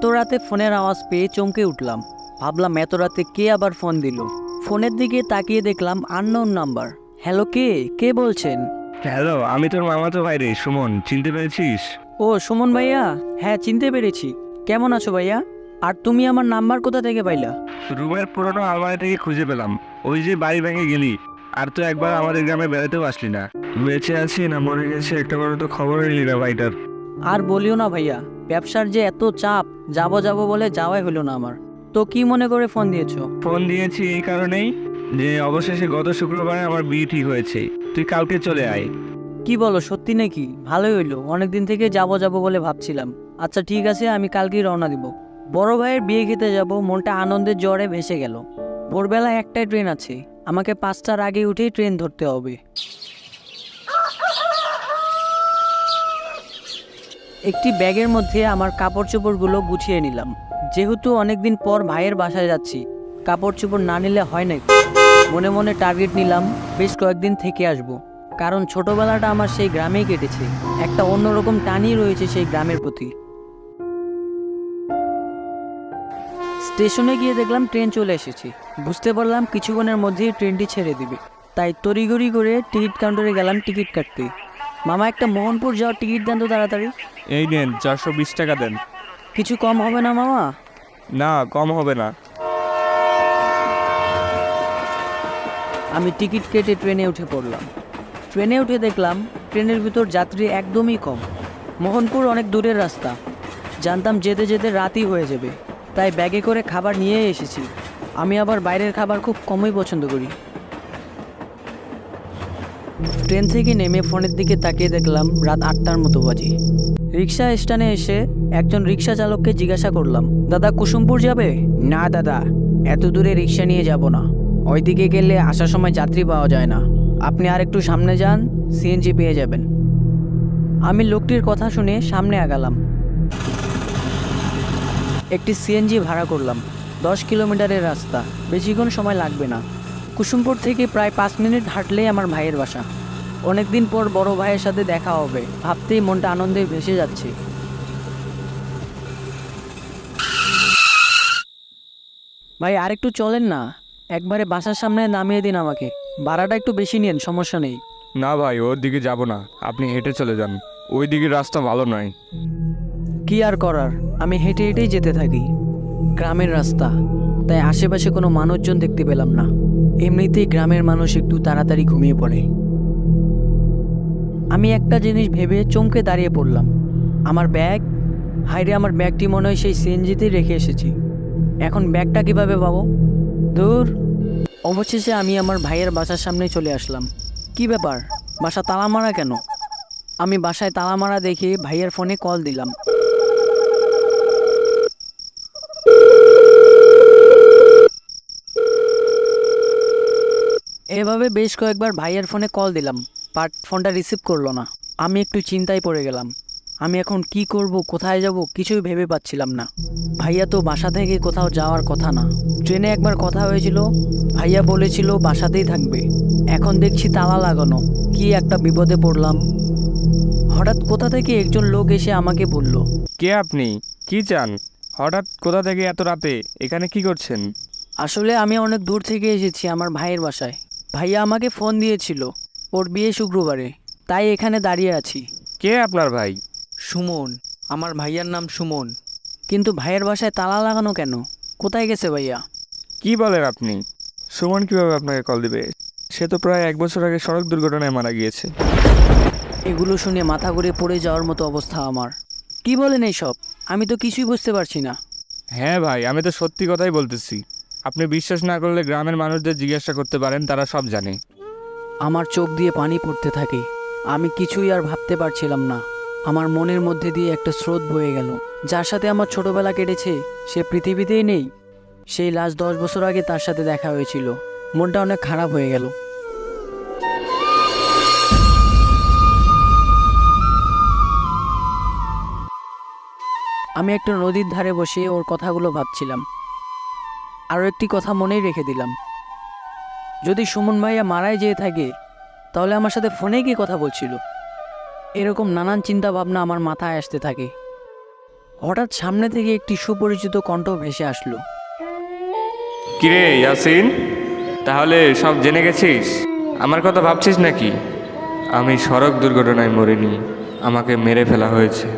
এত রাতে ফোনের আওয়াজ পেয়ে চমকে উঠলাম। ভাবলাম এত রাতে কে আবার ফোন দিল। ফোনের দিকে তাকিয়ে দেখলাম আননোন নাম্বার। হ্যালো, কে কে বলছেন? হ্যালো, আমি তোর মামাতো ভাই রে সুমন, চিনতে পেরেছিস? ও সুমন ভাইয়া, হ্যাঁ চিনতে পেরেছি। কেমন আছো ভাইয়া? আর তুমি আমার নাম্বার কোথা থেকে পাইলা? রুমের পুরনো আলমারি থেকে খুঁজে পেলাম। ওই যে বাড়ি ভেঙে গেলি, আর তো একবার আমাদের গ্রামে বেড়াতেও আসলি না। বেঁচে আছি না মরে গেছে একটা করে তো খবর নিলি না ভাইটার। আর বলিও না ভাইয়া, ব্যবসার যে এত চাপ, যাবো যাবো বলে যাওয়াই হলো না আমার। তো কি মনে করে ফোন দিয়েছো? ফোন দিয়েছি এই কারণেই যে অবশেষে গত শুক্রবারে আমার বিয়ে ঠিক হয়েছে। তুই কালকে চলে আয়। কি বলো, সত্যি নাকি? ভালোই হইলো, অনেকদিন থেকে যাবো যাবো বলে ভাবছিলাম। আচ্ছা ঠিক আছে, আমি কালকেই রওনা দিব। বড় ভাইয়ের বিয়ে খেতে যাব, মনটা আনন্দের জ্বরে ভেসে গেল। ভোরবেলা একটাই ট্রেন আছে, আমাকে 5টার আগে উঠেই ট্রেন ধরতে হবে। একটি ব্যাগের মধ্যে আমার কাপড় চোপড়গুলো গুছিয়ে নিলাম। যেহেতু অনেকদিন পর ভাইয়ের বাসায় যাচ্ছি, কাপড় চোপড় না নিলে হয় না। মনে মনে টার্গেট নিলাম বেশ কয়েকদিন থেকে আসব, কারণ ছোটবেলাটা আমার সেই গ্রামেই কেটেছে। একটা অন্যরকম টানই রয়েছে সেই গ্রামের প্রতি। স্টেশনে গিয়ে দেখলাম ট্রেন চলে এসেছে। বুঝতে পারলাম কিছুক্ষণের মধ্যেই ট্রেনটি ছেড়ে দিবে। তাই তড়িঘড়ি করে টিকিট কাউন্টারে গেলাম টিকিট কাটতে। মামা, একটা মোহনপুর যাওয়ার টিকিট দেন তো তাড়াতাড়ি। এই নেন, 420 টাকা দেন। কিছু কম হবে না মামা? না, কম হবে না। আমি টিকিট কেটে ট্রেনে উঠে পড়লাম। ট্রেনে উঠে দেখলাম ট্রেনের ভিতর যাত্রী একদমই কম। মোহনপুর অনেক দূরের রাস্তা, জানতাম যেতে যেতে রাতই হয়ে যাবে, তাই ব্যাগে করে খাবার নিয়ে এসেছি। আমি আবার বাইরের খাবার খুব কমই পছন্দ করি। ট্রেন থেকে নেমে ফোনের দিকে তাকিয়ে দেখলাম রাত 8টার মতো বাজে। রিক্সা স্ট্যান্ডে এসে একজন রিক্সা চালককে জিজ্ঞাসা করলাম, দাদা কুসুমপুর যাবে? না দাদা, এত দূরে রিক্সা নিয়ে যাব না, ওইদিকে গেলে আসার সময় যাত্রী পাওয়া যায় না। আপনি আর একটু সামনে যান, সিএনজি পেয়ে যাবেন। আমি লোকটির কথা শুনে সামনে আগালাম। একটি সিএনজি ভাড়া করলাম। 10 কিলোমিটারের রাস্তা, বেশিক্ষণ সময় লাগবে না। কুসুমপুর থেকে প্রায় 5 মিনিট হাঁটলেই আমার ভাইয়ের বাসা। অনেকদিন পর বড় ভাইয়ের সাথে দেখা হবে, ভাবতেই মনটা আনন্দে ভেসে যাচ্ছে। ভাই আরেকটু চলেন না, একবারে বাসার সামনে নামিয়ে দিন আমাকে। ভাড়াটা একটু বেশি নিন, সমস্যা নেই। না ভাই, ওর দিকে যাব না, আপনি হেঁটে চলে যান। ওই দিকের রাস্তা ভালো নয়। কি আর করার, আমি হেঁটে হেঁটেই যেতে থাকি। গ্রামের রাস্তা, তাই আশেপাশে কোনো মানুষজন দেখতে পেলাম না। এমনিতেই গ্রামের মানুষ একটু তাড়াতাড়ি ঘুমিয়ে পড়ে। আমি একটা জিনিস ভেবে চমকে দাঁড়িয়ে পড়লাম। আমার ব্যাগ, হাইরে আমার ব্যাগটি মনে হয় সেই সিএনজিতেই রেখে এসেছি। এখন ব্যাগটা কিভাবে পাবো? দূর। অবশেষে আমি আমার ভাইয়ের বাসার সামনে চলে আসলাম। কি ব্যাপার, বাসা তালা মারা কেন? আমি বাসায় তালা মারা দেখে ভাইয়ের ফোনে কল দিলাম। এভাবে বেশ কয়েকবার ভাইয়ের ফোনে কল দিলাম, বাট ফোনটা রিসিভ করলো না। আমি একটু চিন্তায় পড়ে গেলাম। আমি এখন কি করব, কোথায় যাব, কিছুই ভেবে পাচ্ছিলাম না। ভাইয়া তো বাসা থেকে কোথাও যাওয়ার কথা না। ট্রেনে একবার কথা হয়েছিল, ভাইয়া বলেছিল বাসাতেই থাকবে। এখন দেখছি তালা লাগানো। কি একটা বিপদে পড়লাম। হঠাৎ কোথা থেকে একজন লোক এসে আমাকে বলল, কে আপনি? কি চান? হঠাৎ কোথা থেকে এত রাতে এখানে কি করছেন? আসলে আমি অনেক দূর থেকে এসেছি আমার ভাইয়ের বাসায়। ভাইয়া আমাকে ফোন দিয়েছিল, ওর বিয়ে শুক্রবারে, তাই এখানে দাঁড়িয়ে আছি। কে আপনার ভাই? সুমন, আমার ভাইয়ার নাম সুমন। কিন্তু ভাইয়ের বাসায় তালা লাগানো কেন? কোথায় গেছে ভাইয়া? কি বলেন আপনি? সুমন কিভাবে আপনাকে কল দিবে? সে তো প্রায় 1 বছর আগে সড়ক দুর্ঘটনায় মারা গিয়েছে। এগুলো শুনে মাথা ঘুরে পড়ে যাওয়ার মতো অবস্থা আমার। কি বলেন এইসব? আমি তো কিছুই বুঝতে পারছি না। হ্যাঁ ভাই, আমি তো সত্যি কথাই বলতেছি। আপনি বিশ্বাস না করলে গ্রামের মানুষদের জিজ্ঞাসা করতে পারেন, তারা সব জানে। আমার চোখ দিয়ে পানি পড়তে থাকে। আমি কিছুই আর ভাবতে পারছিলাম না। আমার মনের মধ্যে দিয়ে একটা স্রোত বয়ে গেল। যার সাথে আমার ছোটবেলা কেটেছে সে পৃথিবীতেই নেই। সেই লাস্ট 10 বছর আগে তার সাথে দেখা হয়েছিল। মনটা অনেক খারাপ হয়ে গেল। আমি একটা নদীর ধারে বসে ওর কথাগুলো ভাবছিলাম। আরও একটি কথা মনেই রেখে দিলাম, যদি সুমন ভাইয়া মারাই যেয়ে থাকে তাহলে আমার সাথে ফোনে কি কথা বলছিল। এরকম নানান চিন্তা ভাবনা আমার মাথায় আসতে থাকে। হঠাৎ সামনে থেকে একটি সুপরিচিত কণ্ঠ ভেসে আসলো। কিরে ইয়াসিন, তাহলে সব জেনে গেছিস? আমার কথা ভাবছিস নাকি? আমি সড়ক দুর্ঘটনায় মরিনি, আমাকে মেরে ফেলা হয়েছে।